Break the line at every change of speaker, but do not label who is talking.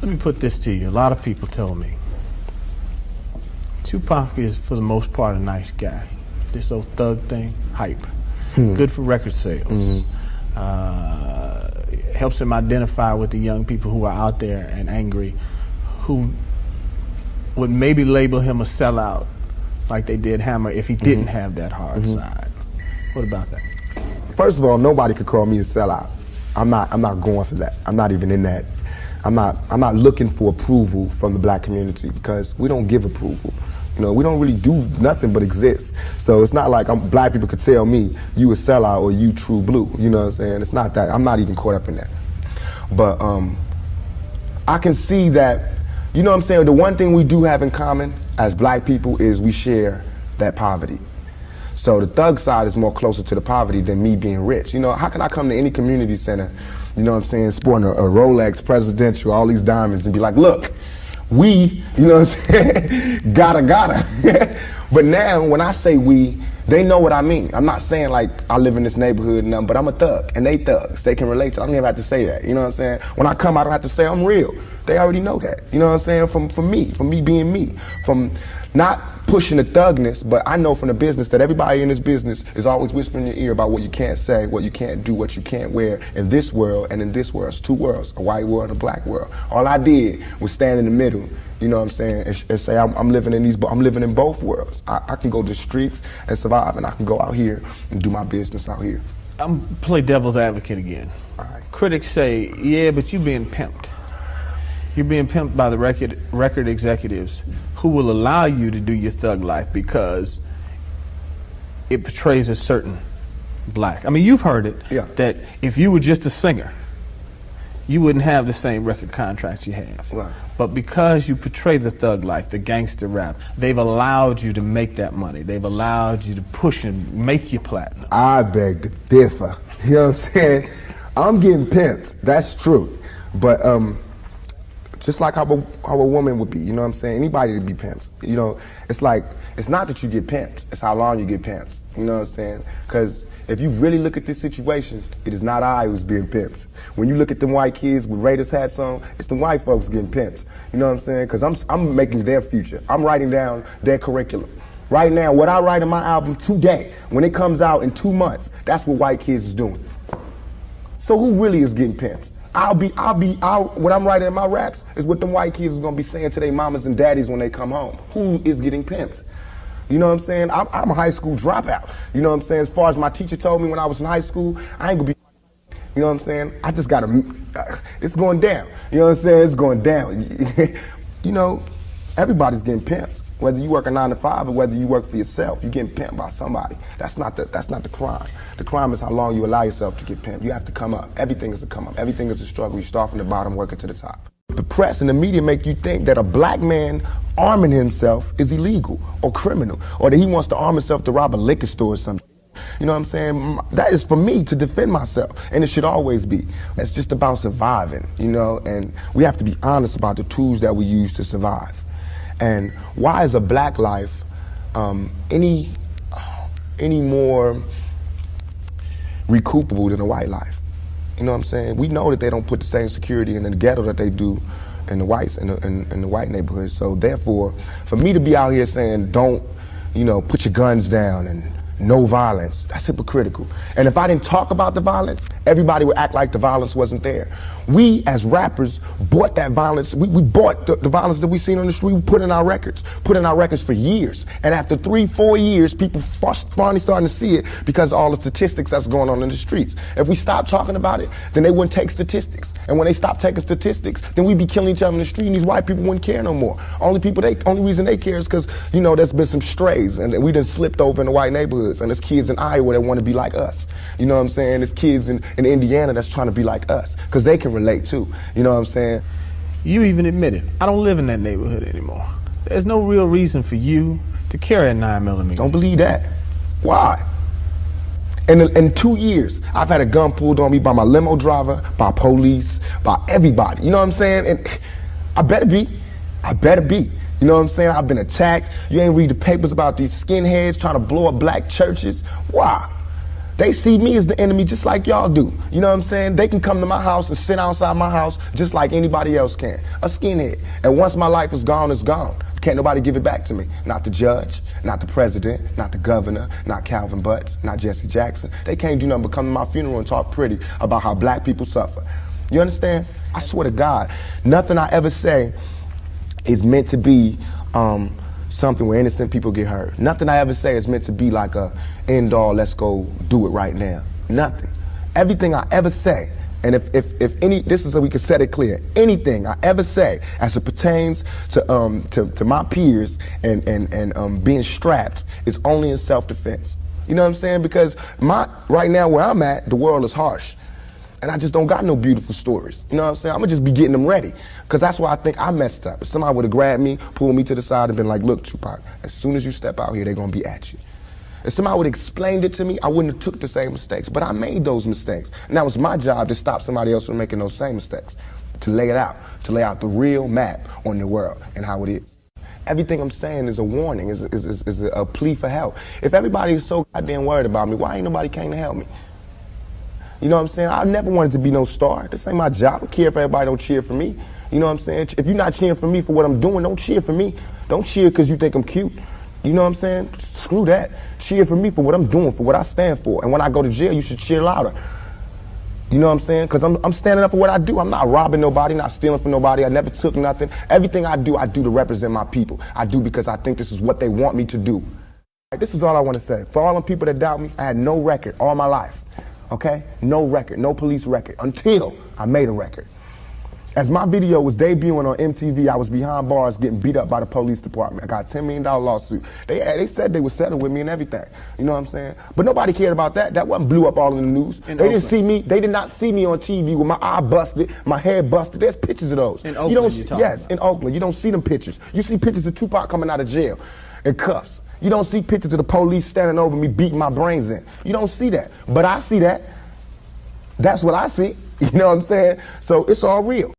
Let me put this to you. A lot of people tell me Tupac is, for the most part, a nice guy. This old thug thing, hype. Good for record sales. Helps him identify with the young people who are out there and angry, who would maybe label him a sellout like they did Hammer if he didn't have that hard side. What about that?
First of all, nobody could call me a sellout. I'm not going for that. I'm not even in that. I'm not looking for approval from the black community because we don't give approval. You know, we don't really do nothing but exist. So it's not like black people could tell me you a sellout or you true blue. You know what I'm saying? It's not that. I'm not even caught up in that. But I can see that, you know what I'm saying, the one thing we do have in common as black people is we share that poverty. So the thug side is more closer to the poverty than me being rich. You know, how can I come to any community center, you know what I'm saying, sporting a Rolex Presidential, all these diamonds, and be like, look, we, you know what I'm saying, gotta. But now, when I say we, they know what I mean. I'm not saying like I live in this neighborhood and nothing, but I'm a thug, and they thugs. They can relate to it. I don't even have to say that, you know what I'm saying? When I come, I don't have to say I'm real. They already know that, you know what I'm saying? From me being me, from not pushing the thugness, but I know from the business that everybody in this business is always whispering in your ear about what you can't say, what you can't do, what you can't wear in this world and in this world. It's two worlds, a white world and a black world. All I did was stand in the middle, you know what I'm saying, and say I'm living in both worlds. I can go to the streets and survive, and I can go out here and do my business out here.
I'm play devil's advocate again.
All right.
Critics say, yeah, but you're being pimped. You're being pimped by the record executives who will allow you to do your thug life because it portrays a certain black. I mean, you've heard it, that if you were just a singer, you wouldn't have the same record contracts you have.
Right.
But because you portray the thug life, the gangster rap, they've allowed you to make that money. They've allowed you to push and make your platinum.
I beg to differ. You know what I'm saying? I'm getting pimped. That's true. But just like how a woman would be, you know what I'm saying? Anybody to be pimped. You know, it's like, it's not that you get pimped, it's how long you get pimped. You know what I'm saying? Because if you really look at this situation, it is not I who's being pimped. When you look at them white kids with Raiders hats on, it's the white folks getting pimped. You know what I'm saying? Because I'm making their future. I'm writing down their curriculum. Right now, what I write in my album today, when it comes out in 2 months, that's what white kids is doing. So who really is getting pimped? What I'm writing in my raps is what them white kids is gonna be saying to their mamas and daddies when they come home. Who is getting pimped? You know what I'm saying? I'm a high school dropout. You know what I'm saying? As far as my teacher told me when I was in high school, I ain't gonna be, you know what I'm saying? I just gotta, it's going down. You know what I'm saying? It's going down. You know, everybody's getting pimped. Whether you work a 9 to 5 or whether you work for yourself, you're getting pimped by somebody. That's not the crime. The crime is how long you allow yourself to get pimped. You have to come up. Everything is a come up. Everything is a struggle. You start from the bottom, working to the top. The press and the media make you think that a black man arming himself is illegal or criminal, or that he wants to arm himself to rob a liquor store or something. You know what I'm saying? That is for me to defend myself, and it should always be. It's just about surviving, you know, and we have to be honest about the tools that we use to survive. And why is a black life any more recoupable than a white life? You know what I'm saying? We know that they don't put the same security in the ghetto that they do in the whites in the white neighborhoods. So therefore, for me to be out here saying don't, you know, put your guns down and no violence, that's hypocritical. And if I didn't talk about the violence, everybody would act like the violence wasn't there. We, as rappers, bought that violence. We bought the violence that we seen on the street. We put in our records for years. And after 3-4 years, people finally starting to see it because of all the statistics that's going on in the streets. If we stop talking about it, then they wouldn't take statistics. And when they stop taking statistics, then we'd be killing each other in the street, and these white people wouldn't care no more. Only reason they care is because, you know, there's been some strays, and we done slipped over in the white neighborhoods, and there's kids in Iowa that want to be like us. You know what I'm saying? There's kids in Indiana that's trying to be like us, because they can relate too. You know what I'm saying?
You even admitted, I don't live in that neighborhood anymore. There's no real reason for you to carry a 9mm.
Don't believe that. Why? In 2 years, I've had a gun pulled on me by my limo driver, by police, by everybody. You know what I'm saying? And I better be. You know what I'm saying? I've been attacked. You ain't read the papers about these skinheads trying to blow up black churches. Why? They see me as the enemy just like y'all do. You know what I'm saying? They can come to my house and sit outside my house just like anybody else can. A skinhead. And once my life is gone, it's gone. Can't nobody give it back to me. Not the judge, not the president, not the governor, not Calvin Butts, not Jesse Jackson. They can't do nothing but come to my funeral and talk pretty about how black people suffer. You understand? I swear to God, nothing I ever say is meant to be something where innocent people get hurt. Nothing I ever say is meant to be like a end all, let's go do it right now. Nothing. Everything I ever say, and if any, this is so we can set it clear, anything I ever say as it pertains to my peers and being strapped is only in self-defense. You know what I'm saying? Because right now where I'm at, the world is harsh. And I just don't got no beautiful stories. You know what I'm saying? I'm gonna just be getting them ready. Because that's why I think I messed up. If somebody would have grabbed me, pulled me to the side and been like, look, Tupac, as soon as you step out here, they're gonna be at you. If somebody would have explained it to me, I wouldn't have took the same mistakes. But I made those mistakes. And that was my job to stop somebody else from making those same mistakes. To lay it out. To lay out the real map on the world and how it is. Everything I'm saying is a warning, is a plea for help. If everybody is so goddamn worried about me, why ain't nobody came to help me? You know what I'm saying? I never wanted to be no star. This ain't my job. I don't care if everybody don't cheer for me. You know what I'm saying? If you're not cheering for me for what I'm doing, don't cheer for me. Don't cheer because you think I'm cute. You know what I'm saying? Screw that. Cheer for me for what I'm doing, for what I stand for. And when I go to jail, you should cheer louder. You know what I'm saying? Because I'm standing up for what I do. I'm not robbing nobody, not stealing from nobody. I never took nothing. Everything I do to represent my people. I do because I think this is what they want me to do. This is all I want to say. For all them people that doubt me, I had no record all my life. Okay? No record, no police record, until I made a record. As my video was debuting on MTV, I was behind bars getting beat up by the police department. I got a $10 million lawsuit. They said they would settle with me and everything. You know what I'm saying? But nobody cared about that. That wasn't blew up all in the news. They did not see me on TV with my eye busted, my head busted. There's pictures of those.
In Oakland,
yes, in Oakland. You don't see them pictures. You see pictures of Tupac coming out of jail in cuffs. You don't see pictures of the police standing over me beating my brains in. You don't see that. But I see that. That's what I see. You know what I'm saying? So it's all real.